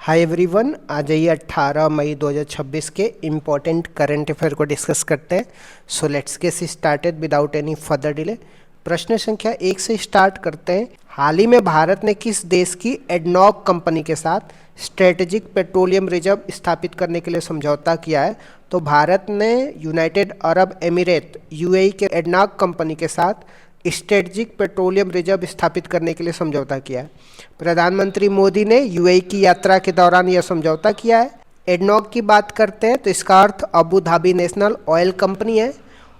Hi everyone, आ जाइए 18 मई 2026 के important current affair को डिस्कस करते हैं। So let's get started without any further delay. प्रश्न संख्या 1 से स्टार्ट करते हैं। हाल ही में भारत ने किस देश की एडनॉक कंपनी के साथ स्ट्रेटेजिक पेट्रोलियम रिजर्व स्थापित करने के लिए समझौता किया है? तो भारत ने यूनाइटेड अरब एमिरेट यूएई के एडनॉक कंपनी के साथ स्ट्रेटेजिक पेट्रोलियम रिजर्व स्थापित करने के लिए समझौता किया है। प्रधानमंत्री मोदी ने यूएई की यात्रा के दौरान यह समझौता किया है। एडनॉक की बात करते हैं तो इसका अर्थ Abu Dhabi national oil company है,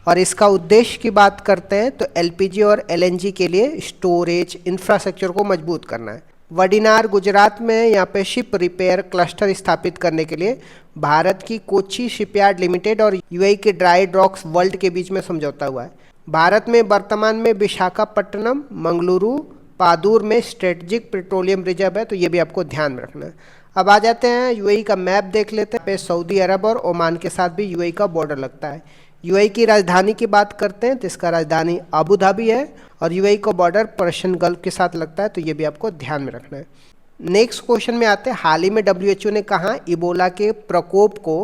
और इसका उद्देश्य की बात करते हैं तो एलपीजी और एलएनजी के लिए स्टोरेज इंफ्रास्ट्रक्चर को मजबूत करना है। वडिनार गुजरात में यहाँ पे शिप रिपेयर क्लस्टर स्थापित करने के लिए भारत की कोची शिपयार्ड लिमिटेड और यूएई के ड्राई डॉक्स वर्ल्ड के बीच में समझौता हुआ है। भारत में वर्तमान में विशाखापट्टनम, मंगलुरु, पादुर में स्ट्रेटेजिक पेट्रोलियम रिजर्व है, तो ये भी आपको ध्यान में रखना है। अब आ जाते हैं यूएई का मैप देख लेते हैं। पे सऊदी अरब और ओमान के साथ भी यूएई का बॉर्डर लगता है। यूएई की राजधानी की बात करते हैं तो इसका राजधानी अबू धाबी है, और यूएई का बॉर्डर पर्शियन गल्फ के साथ लगता है, तो ये भी आपको ध्यान में रखना है। नेक्स्ट क्वेश्चन में आते हैं। हाल ही में डब्ल्यूएचओ ने कहा इबोला के प्रकोप को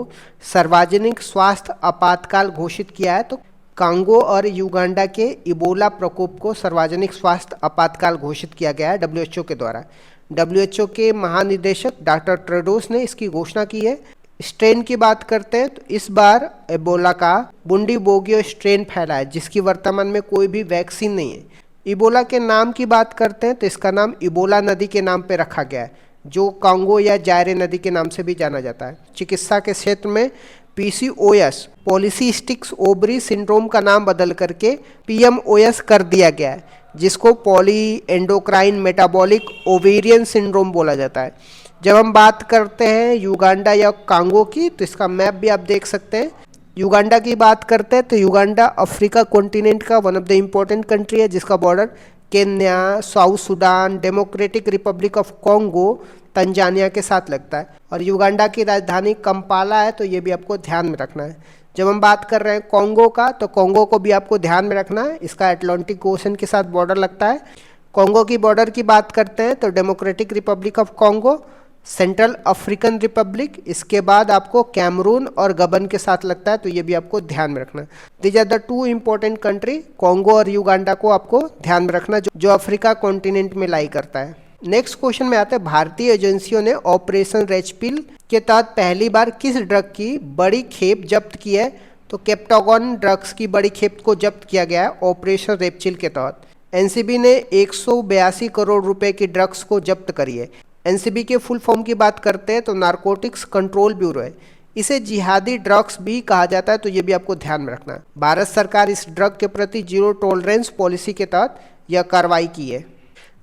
सार्वजनिक स्वास्थ्य आपातकाल घोषित किया है? तो कांगो और युगांडा के इबोला प्रकोप को सार्वजनिक स्वास्थ्य आपातकाल घोषित किया गया है डब्ल्यूएचओ के द्वारा। डब्ल्यूएचओ के महानिदेशक डॉक्टर टेड्रोस ने इसकी घोषणा की है। स्ट्रेन की बात करते हैं तो इस बार इबोला का बुंडीबोगियो स्ट्रेन फैला है, जिसकी वर्तमान में कोई भी वैक्सीन नहीं है। इबोला के नाम की बात करते हैं तो इसका नाम इबोला नदी के नाम पर रखा गया है, जो कांगो या जायरे नदी के नाम से भी जाना जाता है। चिकित्सा के क्षेत्र में पीसीओएस पॉलीसिस्टिक ओवरी सिंड्रोम का नाम बदल करके पीएमओएस कर दिया गया है, जिसको poly endocrine metabolic ovarian syndrome बोला जाता है। जब हम बात करते हैं युगांडा या कांगो की, तो इसका मैप भी आप देख सकते हैं। युगांडा की बात करते हैं तो युगांडा अफ्रीका कॉन्टिनेंट का one of the important country है, जिसका border Kenya, south Sudan, democratic Republic of Congo, Tanzania के साथ लगता है। और युगांडा की राजधानी कंपाला है, तो ये भी आपको ध्यान में रखना है। जब हम बात कर रहे हैं कॉन्गो का, तो कॉन्गो को भी आपको ध्यान में रखना है। इसका अटलांटिक ओशन के साथ बॉर्डर लगता है। कॉन्गो की बॉर्डर की बात करते हैं तो democratic Republic of Congo, central African Republic, इसके बाद आपको कैमरून और गबन के साथ लगता है, तो ये भी आपको ध्यान में रखना है। These are the two important country, Congo और युगांडा को आपको ध्यान में रखना, जो अफ्रीका कॉन्टिनेंट में लाई करता है। नेक्स्ट क्वेश्चन में आते हैं। भारतीय एजेंसियों ने ऑपरेशन रेडपिल के तहत पहली बार किस ड्रग की बड़ी खेप जब्त की है? तो कैप्टागोन ड्रग्स की बड़ी खेप को जब्त किया गया है ऑपरेशन रेडपिल के तहत। एनसीबी ने 182 करोड़ रुपए की ड्रग्स को जब्त करी है। एनसीबी के फुल फॉर्म की बात करते हैं तो नारकोटिक्स कंट्रोल ब्यूरो है। इसे जिहादी ड्रग्स भी कहा जाता है, तो ये भी आपको ध्यान में रखना है। भारत सरकार इस ड्रग के प्रति जीरो टॉलरेंस पॉलिसी के तहत यह कार्रवाई की है।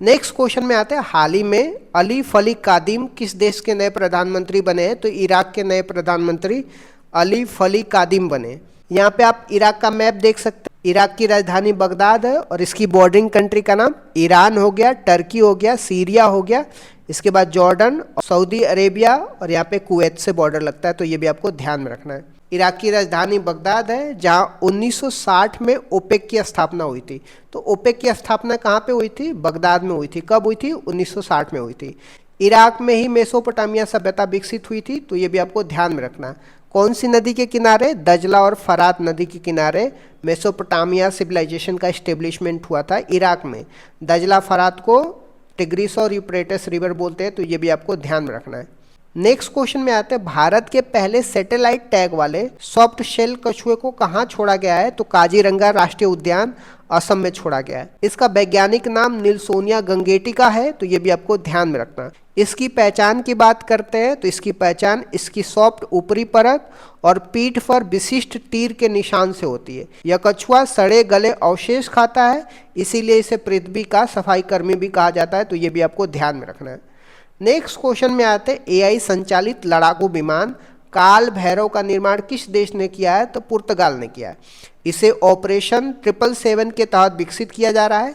नेक्स्ट क्वेश्चन में आते हैं। हाल ही में अली फली कादिम किस देश के नए प्रधानमंत्री बने हैं? तो इराक के नए प्रधानमंत्री अली फली कादिम बने। यहाँ पे आप इराक का मैप देख सकते हैं। इराक की राजधानी बगदाद है, और इसकी बॉर्डरिंग कंट्री का नाम ईरान हो गया, टर्की हो गया, सीरिया हो गया, इसके बाद जॉर्डन, सऊदी अरेबिया, और यहाँ पे कुवैत से बॉर्डर लगता है, तो ये भी आपको ध्यान में रखना है। इराक की राजधानी बगदाद है, जहाँ 1960 में ओपेक की स्थापना हुई थी। तो ओपेक की स्थापना कहाँ पे हुई थी? बगदाद में हुई थी। कब हुई थी? 1960 में हुई थी। इराक में ही मेसोपोटामिया सभ्यता विकसित हुई थी, तो ये भी आपको ध्यान में रखना। कौन सी नदी के किनारे? दजला और फरात नदी के किनारे मेसोपोटामिया सिविलाइजेशन का इस्टेब्लिशमेंट हुआ था इराक में। दजला फरात को टिग्रिस और यूफ्रेटिस रिवर बोलते हैं, तो ये भी आपको ध्यान में रखना है। नेक्स्ट क्वेश्चन में आते हैं। भारत के पहले सैटेलाइट टैग वाले सॉफ्ट शेल कछुए को कहाँ छोड़ा गया है? तो काजीरंगा राष्ट्रीय उद्यान, असम में छोड़ा गया है। इसका वैज्ञानिक नाम नीलसोनिया गंगेटिका है, तो ये भी आपको ध्यान में रखना। इसकी पहचान की बात करते हैं तो इसकी पहचान इसकी सॉफ्ट ऊपरी परत और पीठ पर विशिष्ट तीर के निशान से होती है। यह कछुआ सड़े गले अवशेष खाता है, इसीलिए इसे पृथ्वी का सफाई कर्मी भी कहा जाता है, तो ये भी आपको ध्यान में रखना है। नेक्स्ट क्वेश्चन में आते हैं। एआई संचालित लड़ाकू विमान काल भैरव का निर्माण किस देश ने किया है? तो पुर्तगाल ने किया है। इसे ऑपरेशन 777 के तहत विकसित किया जा रहा है,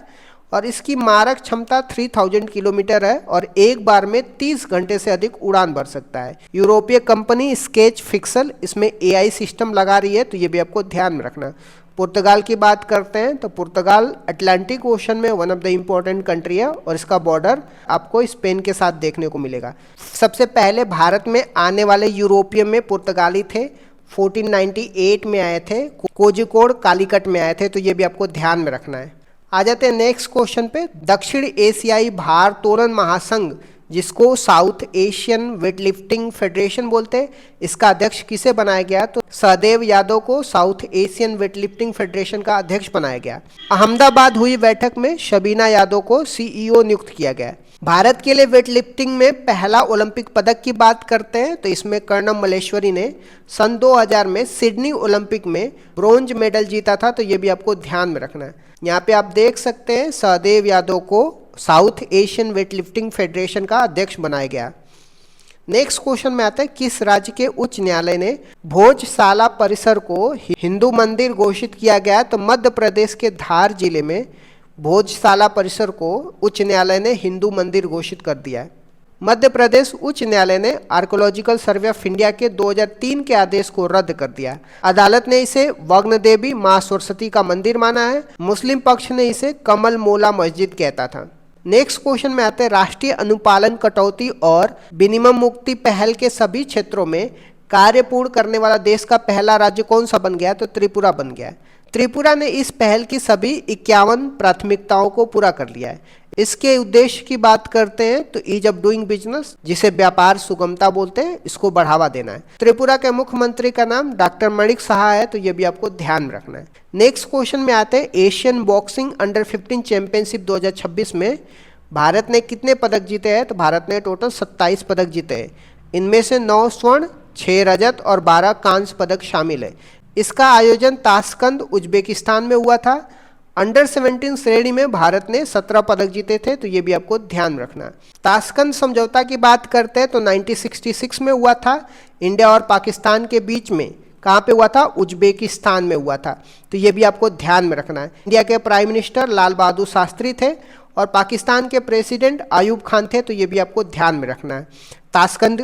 और इसकी मारक क्षमता 3000 किलोमीटर है, और एक बार में 30 घंटे से अधिक उड़ान भर सकता है। यूरोपीय कंपनी स्केच फिक्सल इसमें एआई सिस्टम लगा रही है, तो ये भी आपको ध्यान में रखना। पुर्तगाल की बात करते हैं तो पुर्तगाल अटलांटिक ओशन में one of the important country है और इसका बॉर्डर आपको स्पेन के साथ देखने को मिलेगा। सबसे पहले भारत में आने वाले यूरोपियन में पुर्तगाली थे, 1498 में आए थे, कोझिकोड कालीकट में आए थे, तो ये भी आपको ध्यान में रखना है। आ जाते हैं नेक्स्ट क्वेश्चन पे। दक्षिण एशियाई भारोत्तोलन महासंघ, जिसको साउथ एशियन वेटलिफ्टिंग फेडरेशन बोलते हैं, इसका अध्यक्ष किसे बनाया गया? तो सहदेव यादव को साउथ एशियन वेटलिफ्टिंग फेडरेशन का अध्यक्ष बनाया गया। अहमदाबाद हुई बैठक में शबीना यादव को सीईओ नियुक्त किया गया। भारत के लिए वेटलिफ्टिंग में पहला ओलंपिक पदक की बात करते हैं तो इसमें कर्णम मल्लेश्वरी ने सन 2000 में सिडनी ओलंपिक में ब्रोंज मेडल जीता था, तो ये भी आपको ध्यान में रखना है। यहाँ पे आप देख सकते हैं सहदेव यादव को साउथ एशियन वेटलिफ्टिंग फेडरेशन का अध्यक्ष बनाया गया। नेक्स्ट क्वेश्चन में आता है, किस राज्य के उच्च न्यायालय ने भोजशाला परिसर को हिंदू मंदिर घोषित किया गया? तो मध्य प्रदेश के धार जिले में भोजशाला परिसर को उच्च न्यायालय ने हिंदू मंदिर घोषित कर दिया है। मध्य प्रदेश उच्च न्यायालय ने आर्कोलॉजिकल सर्वे ऑफ इंडिया के 2003 के आदेश को रद्द कर दिया। अदालत ने इसे वग्न देवी मां सरस्वती का मंदिर माना है। मुस्लिम पक्ष ने इसे कमल मोला मस्जिद कहता था। नेक्स्ट क्वेश्चन में आते हैं, राष्ट्रीय अनुपालन कटौती और विनिमय मुक्ति पहल के सभी क्षेत्रों में कार्य पूर्ण करने वाला देश का पहला राज्य कौन सा बन गया? तो त्रिपुरा बन गया है। त्रिपुरा ने इस पहल की सभी 51 प्राथमिकताओं को पूरा कर लिया है। इसके उद्देश्य की बात करते हैं तो ईज ऑफ डूइंग बिजनेस, जिसे व्यापार सुगमता बोलते हैं, इसको बढ़ावा देना है। त्रिपुरा के मुख्यमंत्री का नाम डॉक्टर मणिक साहा है, तो ये भी आपको ध्यान में रखना है। नेक्स्ट क्वेश्चन में आते हैं, एशियन बॉक्सिंग अंडर 15 चैंपियनशिप 2026 में भारत ने कितने पदक जीते हैं? तो भारत ने टोटल 27 पदक जीते हैं। इनमें से 9 स्वर्ण, 6 रजत और 12 कांस्य पदक शामिल है। इसका आयोजन ताशकंद उज्बेकिस्तान में हुआ था। अंडर 17 श्रेणी में भारत ने 17 पदक जीते थे, तो ये भी आपको ध्यान रखना है। ताशकंद समझौता की बात करते हैं तो 1966 में हुआ था। इंडिया और पाकिस्तान के बीच में कहाँ पे हुआ था? उज्बेकिस्तान में हुआ था, तो ये भी आपको ध्यान में रखना है। इंडिया के प्राइम मिनिस्टर लाल बहादुर शास्त्री थे और पाकिस्तान के प्रेसिडेंट आयूब खान थे, तो ये भी आपको ध्यान में रखना है। ताशकंद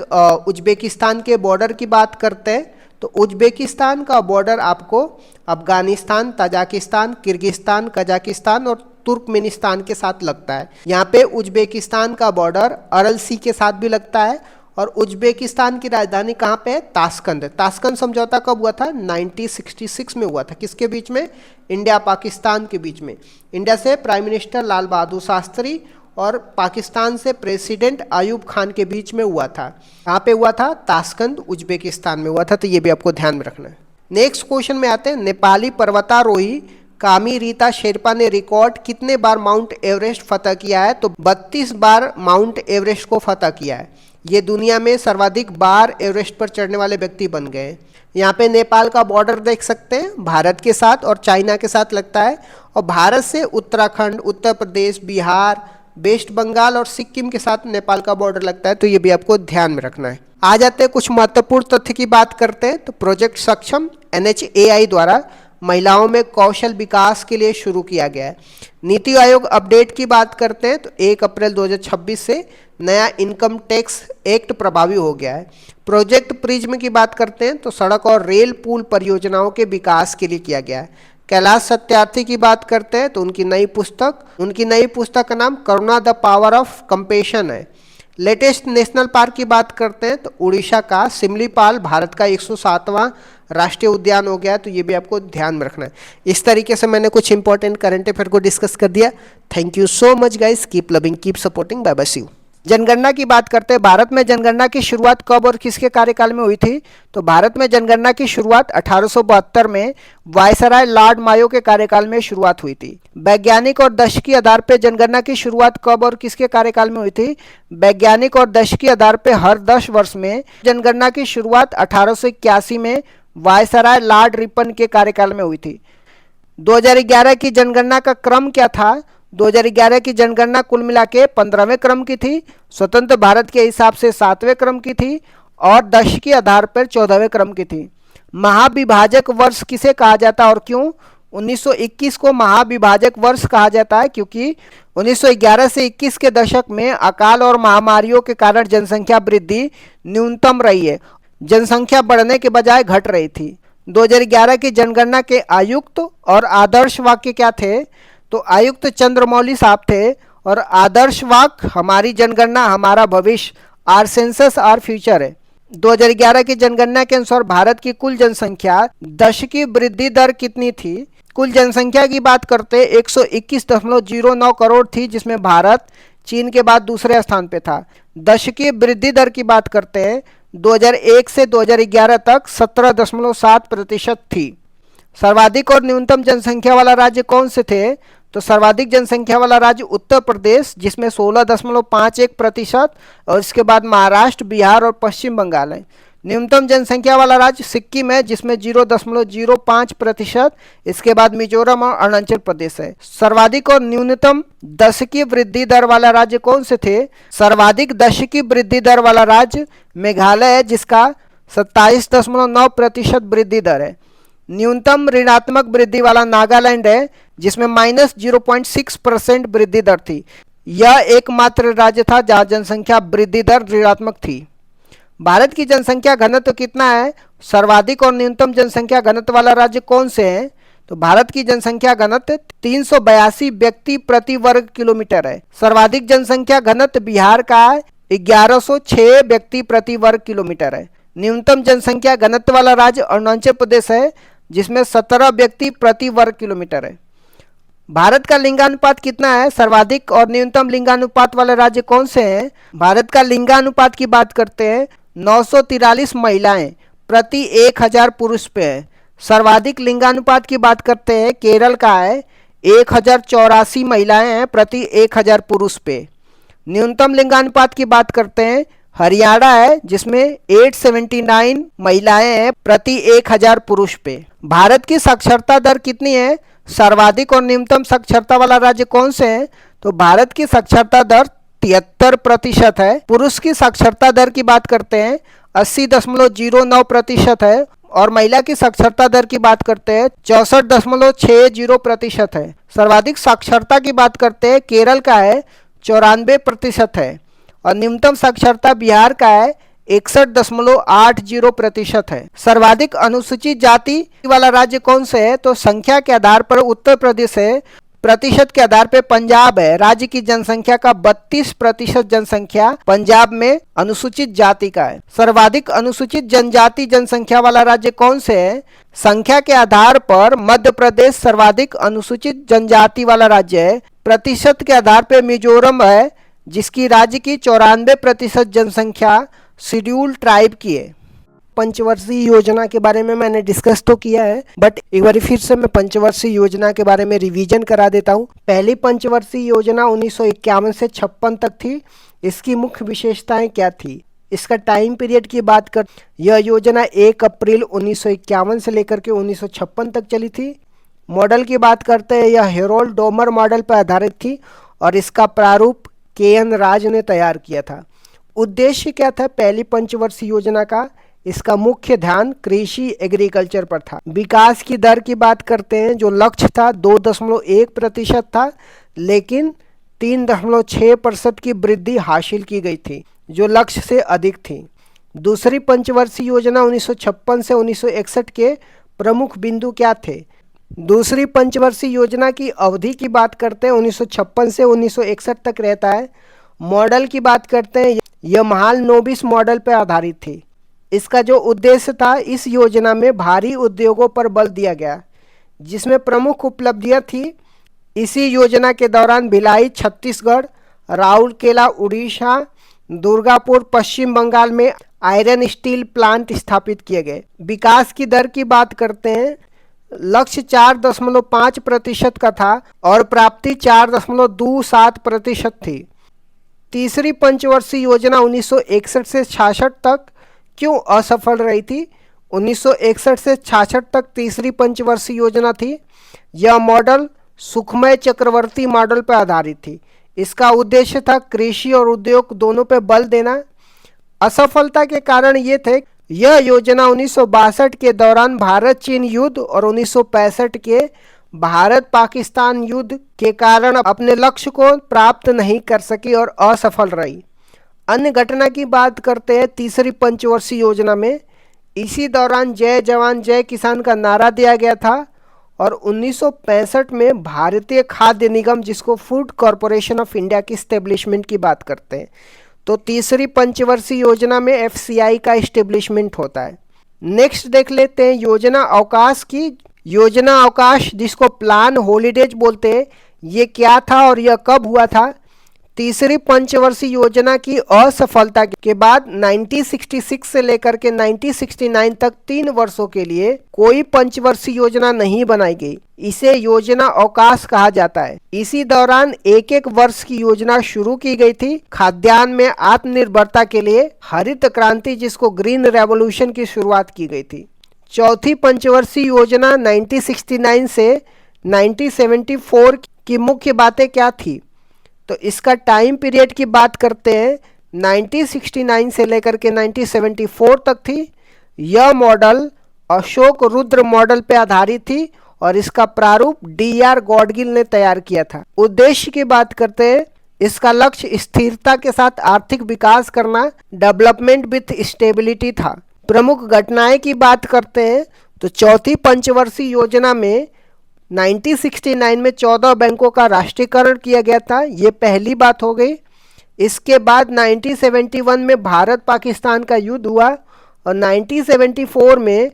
उज्बेकिस्तान के बॉर्डर की बात करते हैं तो उज्बेकिस्तान का बॉर्डर आपको अफगानिस्तान, तजाकिस्तान, किर्गिस्तान, कजाकिस्तान और तुर्कमेनिस्तान के साथ लगता है। यहाँ पे उज्बेकिस्तान का बॉर्डर अरल सी के साथ भी लगता है और उज्बेकिस्तान की राजधानी कहाँ पे है? ताशकंद। ताशकंद समझौता कब हुआ था? 1966 में हुआ था। किसके बीच में? इंडिया पाकिस्तान के बीच में। इंडिया से प्राइम मिनिस्टर लाल बहादुर शास्त्री और पाकिस्तान से प्रेसिडेंट आयूब खान के बीच में हुआ था। कहाँ पे हुआ था? ताशकंद उज्बेकिस्तान में हुआ था, तो ये भी आपको ध्यान में रखना है। नेक्स्ट क्वेश्चन में आते हैं, नेपाली पर्वतारोही कामी रीता शेरपा ने रिकॉर्ड कितने बार माउंट एवरेस्ट फतह किया है? तो 32 बार माउंट एवरेस्ट को फतह किया है। ये दुनिया में सर्वाधिक बार एवरेस्ट पर चढ़ने वाले व्यक्ति बन गए हैं। यहाँ पे नेपाल का बॉर्डर देख सकते हैं, भारत के साथ और चाइना के साथ लगता है और भारत से उत्तराखंड, उत्तर प्रदेश, बिहार, वेस्ट बंगाल और सिक्किम के साथ नेपाल का बॉर्डर लगता है, तो ये भी आपको ध्यान में रखना है। आ जाते हैं कुछ महत्वपूर्ण तथ्य की बात करते हैं तो प्रोजेक्ट सक्षम NHAI द्वारा महिलाओं में कौशल विकास के लिए शुरू किया गया है। नीति आयोग अपडेट की बात करते हैं तो 1 अप्रैल 2026 से नया इनकम टैक्स एक्ट प्रभावी हो गया है। प्रोजेक्ट प्रिज्म की बात करते हैं तो सड़क और रेल पुल परियोजनाओं के विकास के लिए किया गया है। कैलाश सत्यार्थी की बात करते हैं तो उनकी नई पुस्तक का नाम करुणा द पावर ऑफ कंपेशन है। लेटेस्ट नेशनल पार्क की बात करते हैं तो उड़ीसा का सिमलीपाल भारत का 107वां राष्ट्रीय उद्यान हो गया, तो ये भी आपको ध्यान में रखना है। इस तरीके से मैंने कुछ इंपॉर्टेंट करंट अफेयर को डिस्कस कर दिया। Thank you so much guys, keep loving, keep supporting, bye bye, see you. जनगणना की बात करते हैं, भारत में जनगणना की शुरुआत कब और किसके कार्यकाल में हुई थी? तो भारत में जनगणना की शुरुआत 1872 में वायसराय लॉर्ड मायो के कार्यकाल में शुरुआत हुई थी। वैज्ञानिक और दशकीय आधार पर जनगणना की शुरुआत कब और किसके कार्यकाल में हुई थी? वैज्ञानिक और दशकीय आधार पर हर 10 वर्ष में जनगणना की शुरुआत 1881 में वायसराय लॉर्ड रिपन के कार्यकाल में हुई थी। 2011 की जनगणना का क्रम क्या था? 2011 की जनगणना कुल मिला के 15वें क्रम की थी, स्वतंत्र भारत के हिसाब से 7वें क्रम की थी और दशक के आधार पर 14वें क्रम की थी। महाविभाजक वर्ष किसे कहा जाता है और क्यों? 1921 को महाविभाजक वर्ष कहा जाता है क्योंकि 1911 से 21 के दशक में अकाल और महामारियों के कारण जनसंख्या वृद्धि न्यूनतम रही है, जनसंख्या बढ़ने के बजाय घट रही थी। 2011 की जनगणना के आयुक्त और आदर्श वाक्य क्या थे? तो आयुक्त चंद्रमौली साहब थे और आदर्श वाक्य हमारी जनगणना हमारा भविष्य, आर सेंसस आर फ्यूचर है। 2011 की जनगणना के अनुसार भारत की कुल जनसंख्या दशकीय वृद्धि दर कितनी थी? कुल जनसंख्या की बात करते 121.09 करोड़ थी, जिसमें भारत चीन के बाद दूसरे स्थान पे था। दशकीय वृद्धि दर की बात करते हैं 2001 से 2011 तक 17.7% थी। सर्वाधिक और न्यूनतम जनसंख्या वाला राज्य कौन से थे? तो सर्वाधिक जनसंख्या वाला राज्य उत्तर प्रदेश, जिसमें 16.51%, और इसके बाद महाराष्ट्र, बिहार और पश्चिम बंगाल है। न्यूनतम जनसंख्या वाला राज्य सिक्किम है, जिसमें 0.05%, इसके बाद मिजोरम और अरुणाचल प्रदेश है। सर्वाधिक और न्यूनतम दशकीय वृद्धि दर वाला राज्य कौन से थे? सर्वाधिक दशकीय वृद्धि दर वाला राज्य मेघालय है, जिसका 27.9% वृद्धि दर है। न्यूनतम ऋणात्मक वृद्धि वाला नागालैंड है, जिसमें -0.6% वृद्धि दर थी। यह एकमात्र राज्य था जहां जनसंख्या वृद्धि दर ऋणात्मक थी। भारत की जनसंख्या घनत्व कितना है? सर्वाधिक और न्यूनतम जनसंख्या घनत्व वाला राज्य कौन से हैं? तो भारत की जनसंख्या घनत्व 382 व्यक्ति प्रति वर्ग किलोमीटर है। सर्वाधिक जनसंख्या घनत्व बिहार का है, 1106 व्यक्ति प्रति वर्ग किलोमीटर है। न्यूनतम जनसंख्या घनत्व वाला राज्य अरुणाचल प्रदेश है, जिसमें 17 व्यक्ति प्रति वर्ग किलोमीटर है। भारत का लिंगानुपात कितना है? सर्वाधिक और न्यूनतम लिंगानुपात वाले राज्य कौन से हैं? भारत का लिंगानुपात की बात करते हैं 943 महिलाएं प्रति 1000 पुरुष पे है। सर्वाधिक लिंगानुपात की बात करते हैं केरल का है, 1084 महिलाएं हैं प्रति 1000 पुरुष पे। न्यूनतम लिंगानुपात की बात करते हैं हरियाणा है, जिसमें 879 महिलाएं हैं प्रति 1000 पुरुष पे। भारत की साक्षरता दर कितनी है? सर्वाधिक और न्यूनतम साक्षरता वाला राज्य कौन से हैं? तो भारत की साक्षरता दर 73% है। पुरुष की साक्षरता दर की बात करते हैं 80.09% है, और महिला की साक्षरता दर की बात करते हैं 64.60% है। सर्वाधिक साक्षरता की बात करते हैं केरल का है, 94% है, और न्यूनतम साक्षरता बिहार का है, 61.80% है। सर्वाधिक अनुसूचित जाति वाला राज्य कौन से है? तो संख्या के आधार पर उत्तर प्रदेश है, प्रतिशत के आधार पर पंजाब है। राज्य की जनसंख्या का 32% जनसंख्या पंजाब में अनुसूचित जाति का है। सर्वाधिक अनुसूचित जनजाति जनसंख्या वाला राज्य कौन से है? संख्या के आधार पर मध्य प्रदेश सर्वाधिक अनुसूचित जनजाति वाला राज्य है। प्रतिशत के आधार पर मिजोरम है, जिसकी राज्य की 94% जनसंख्या शेड्यूल ट्राइब की है। पंचवर्षीय योजना के बारे में मैंने डिस्कस तो किया है, बट एक बार फिर से मैं पंचवर्षीय योजना के बारे में रिवीजन करा देता हूँ। पहली पंचवर्षीय योजना 1951 से 56 तक थी। इसकी मुख्य विशेषताएं क्या थी? इसका टाइम पीरियड की बात कर, यह योजना 1 अप्रैल 1951 से लेकर के 1956 तक चली थी। मॉडल की बात करते हैं, यह हेरोल्ड डोमर मॉडल पर आधारित थी और इसका प्रारूप KN राज ने तैयार किया था। उद्देश्य क्या था पहली पंचवर्षीय योजना का? इसका मुख्य ध्यान कृषि एग्रीकल्चर पर था। विकास की दर की बात करते हैं, जो लक्ष्य था 2.1% था, लेकिन 3.6% की वृद्धि हासिल की गई थी, जो लक्ष्य से अधिक थी। दूसरी पंचवर्षीय योजना 1956 से 1961 के प्रमुख बिंदु क्या थे? दूसरी पंचवर्षीय योजना की अवधि की बात करते हैं 1956 से 1961 तक रहता है। मॉडल की बात करते हैं, यह महालनोबिस मॉडल पर आधारित थी। इसका जो उद्देश्य था, इस योजना में भारी उद्योगों पर बल दिया गया, जिसमें प्रमुख उपलब्धियां थी। इसी योजना के दौरान भिलाई छत्तीसगढ़, राउरकेला उड़ीसा, दुर्गापुर पश्चिम बंगाल में आयरन स्टील प्लांट स्थापित किए गए। विकास की दर की बात करते हैं, लक्ष्य 4.5% का था और प्राप्ति 4.27% थी। तीसरी पंचवर्षीय योजना 1961 से 66 तक क्यों असफल रही थी? 1961 से 66 तक तीसरी पंचवर्षीय योजना थी। यह मॉडल सुखमय चक्रवर्ती मॉडल पर आधारित थी। इसका उद्देश्य था कृषि और उद्योग दोनों पर बल देना। असफलता के कारण ये थे, यह योजना 1962 के दौरान भारत चीन युद्ध और 1965 के भारत पाकिस्तान युद्ध के कारण अपने लक्ष्य को प्राप्त नहीं कर सकी और असफल रही। अन्य घटना की बात करते हैं तीसरी पंचवर्षीय योजना में, इसी दौरान जय जवान जय किसान का नारा दिया गया था और 1965 में भारतीय खाद्य निगम, जिसको फूड कॉरपोरेशन ऑफ इंडिया की स्टेब्लिशमेंट की बात करते हैं, तो तीसरी पंचवर्षीय योजना में एफसीआई का इस्टेब्लिशमेंट होता है। नेक्स्ट देख लेते हैं योजना अवकाश की। योजना अवकाश, जिसको प्लान हॉलीडेज बोलते हैं, ये क्या था और यह कब हुआ था? तीसरी पंचवर्षीय योजना की असफलता के बाद 1966 से लेकर के 1969 तक 3 वर्षों के लिए कोई पंचवर्षीय योजना नहीं बनाई गई। इसे योजना अवकाश कहा जाता है। इसी दौरान एक एक वर्ष की योजना शुरू की गई थी। खाद्यान्न में आत्मनिर्भरता के लिए हरित क्रांति, जिसको ग्रीन रेवोल्यूशन की शुरुआत की गई थी। चौथी पंचवर्षीय योजना 1969 से 1974 की मुख्य बातें क्या थी? तो इसका टाइम पीरियड की बात करते हैं, 1969 से लेकर के 1974 तक थी। यह मॉडल अशोक रुद्र मॉडल पे आधारित थी और इसका प्रारूप डीआर गॉडगिल ने तैयार किया था। उद्देश्य की बात करते हैं, इसका लक्ष्य स्थिरता के साथ आर्थिक विकास करना, डेवलपमेंट विथ स्टेबिलिटी था। प्रमुख घटनाएं की बात करते हैं तो चौथी पंचवर्षीय योजना में 1969 में 14 बैंकों का राष्ट्रीयकरण किया गया था। ये पहली बात हो गई। इसके बाद 1971 में भारत पाकिस्तान का युद्ध हुआ और 1974 में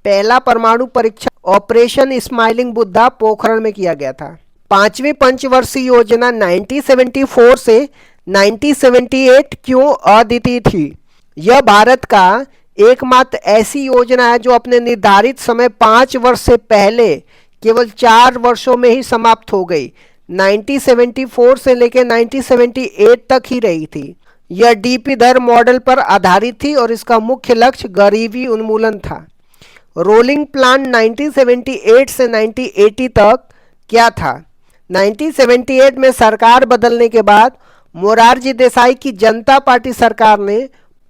पहला परमाणु परीक्षण ऑपरेशन स्माइलिंग बुद्धा पोखरण में किया गया था। पांचवी पंचवर्षीय योजना 1974 से 1978 क्यों अद्वितीय थी? यह भारत का एकमात्र ऐसी योजना है जो अपने निर्धारित समय 5 वर्ष से पहले केवल 4 वर्षों में ही समाप्त हो गई। 1974 से लेकर 1978 तक ही रही थी। यह डीपी दर मॉडल पर आधारित थी और इसका मुख्य लक्ष्य गरीबी उन्मूलन था। रोलिंग प्लान 1978 से 1980 तक क्या था? 1978 में सरकार बदलने के बाद मोरारजी देसाई की जनता पार्टी सरकार ने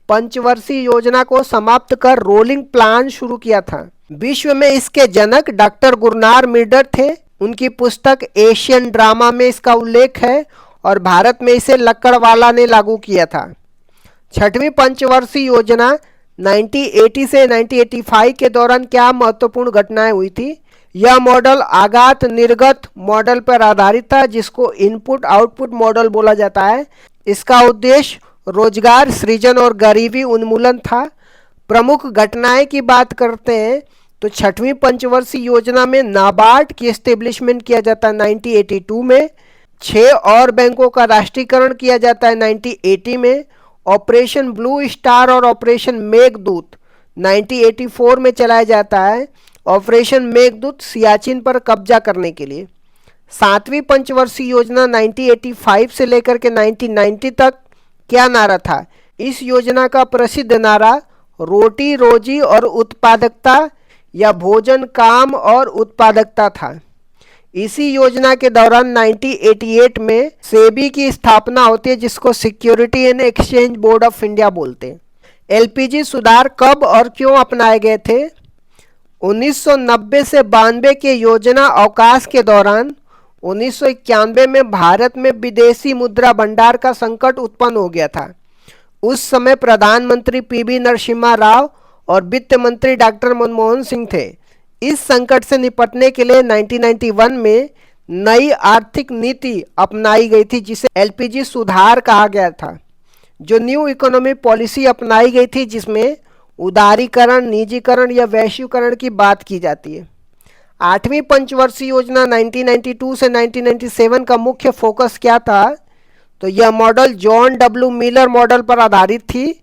पंचवर्षीय योजना को समाप्त कर रोलिंग प्लान शुरू किया था। विश्व में इसके जनक डॉक्टर गुरनार मिर्डर थे। उनकी पुस्तक एशियन ड्रामा में इसका उल्लेख है और भारत में इसे लक्कड़वाला ने लागू किया था। छठवीं पंचवर्षीय योजना 1980 से 1985 के दौरान क्या महत्वपूर्ण घटनाएं हुई थी? यह मॉडल आगात निर्गत मॉडल पर आधारित था, जिसको इनपुट आउटपुट मॉडल बोला जाता है। इसका उद्देश्य रोजगार सृजन और गरीबी उन्मूलन था। प्रमुख घटनाएं की बात करते हैं तो छठवीं पंचवर्षीय योजना में नाबार्ड की एस्टेब्लिशमेंट किया जाता है 1982 में। 6 और बैंकों का राष्ट्रीयकरण किया जाता है 1980 में। ऑपरेशन ब्लू स्टार और ऑपरेशन मेघदूत 1984 में चलाया जाता है। ऑपरेशन मेघदूत सियाचिन पर कब्जा करने के लिए। 7वीं पंचवर्षीय योजना 1985 से लेकर के 1990 तक क्या नारा था? इस योजना का प्रसिद्ध नारा रोटी रोजी और उत्पादकता या भोजन काम और उत्पादकता था। इसी योजना के दौरान 1988 में सेबी की स्थापना होती है, जिसको security and exchange board of India बोलते हैं। एलपीजी सुधार कब और क्यों अपनाए गए थे? 1990 से 92 के योजना अवकाश के दौरान 1991 में भारत में विदेशी मुद्रा भंडार का संकट उत्पन्न हो गया था। उस समय प्रधानमंत्री पीवी नरसिम्हा राव और वित्त मंत्री डॉक्टर मनमोहन सिंह थे। इस संकट से निपटने के लिए 1991 में नई आर्थिक नीति अपनाई गई थी, जिसे एलपीजी सुधार कहा गया था। जो न्यू इकोनॉमी पॉलिसी अपनाई गई थी, जिसमें उदारीकरण, निजीकरण या वैश्वीकरण की बात की जाती है। 8वीं पंचवर्षीय योजना 1992 से 1997 का मुख्य फोकस क्या था? तो यह model John W Miller model पर आधारित थी।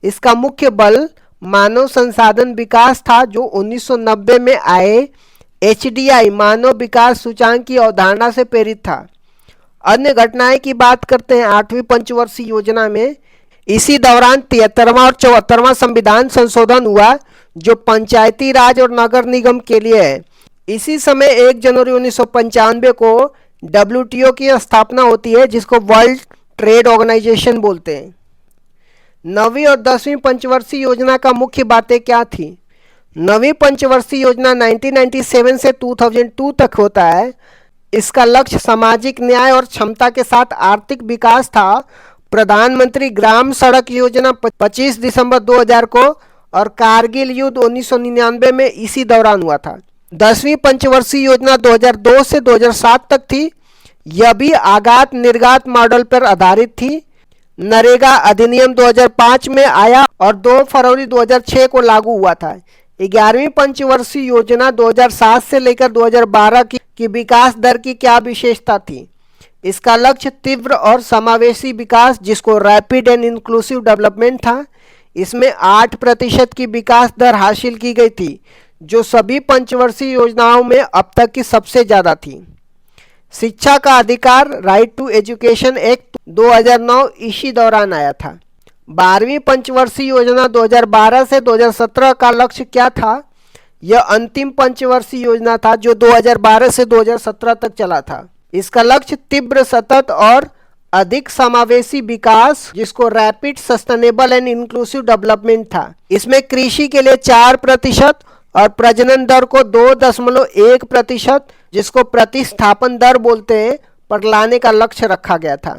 इसका मुख्य बल मानव संसाधन विकास था, जो 1990 में आए एचडीआई मानव विकास सूचांक की अवधारणा से प्रेरित था। अन्य घटनाएं की बात करते हैं 8वीं पंचवर्षीय योजना में। इसी दौरान 73वां और 74वां संविधान संशोधन हुआ, जो पंचायती राज और नगर निगम के लिए है। इसी समय 1 जनवरी 1995 को WTO की स्थापना होती है, जिसको वर्ल्ड ट्रेड ऑर्गेनाइजेशन बोलते हैं। 9वीं और 10वीं पंचवर्षीय योजना का मुख्य बातें क्या थी? 9वीं पंचवर्षीय योजना 1997 से 2002 तक होता है। इसका लक्ष्य सामाजिक न्याय और क्षमता के साथ आर्थिक विकास था। प्रधानमंत्री ग्राम सड़क योजना 25 दिसंबर 2000 को और कारगिल युद्ध 1999 में इसी दौरान हुआ था। 10वीं पंचवर्षीय योजना 2002 से 2007 तक थी। यह भी आगात निर्गात मॉडल पर आधारित थी। नरेगा अधिनियम 2005 में आया और 2 फरवरी 2006 को लागू हुआ था। 11वीं पंचवर्षीय योजना 2007 से लेकर 2012 की विकास दर की क्या विशेषता थी? इसका लक्ष्य तीव्र और समावेशी विकास, जिसको रैपिड एंड इंक्लूसिव डेवलपमेंट था। इसमें 8% की विकास दर हासिल की गई थी, जो सभी पंचवर्षीय योजनाओं में अब तक की सबसे ज़्यादा थी। शिक्षा का अधिकार, राइट टू एजुकेशन एक्ट 2009 इसी दौरान आया था। 12वीं पंचवर्षीय योजना 2012 से 2017 का लक्ष्य क्या था? यह अंतिम पंचवर्षीय योजना था जो 2012 से 2017 तक चला था। इसका लक्ष्य तीव्र, सतत और अधिक समावेशी विकास, जिसको rapid sustainable and inclusive development था। इसमें कृषि के लिए 4% और प्रजनन दर को 2.1%, जिसको प्रतिस्थापन दर बोलते हैं, पर लाने का लक्ष्य रखा गया था।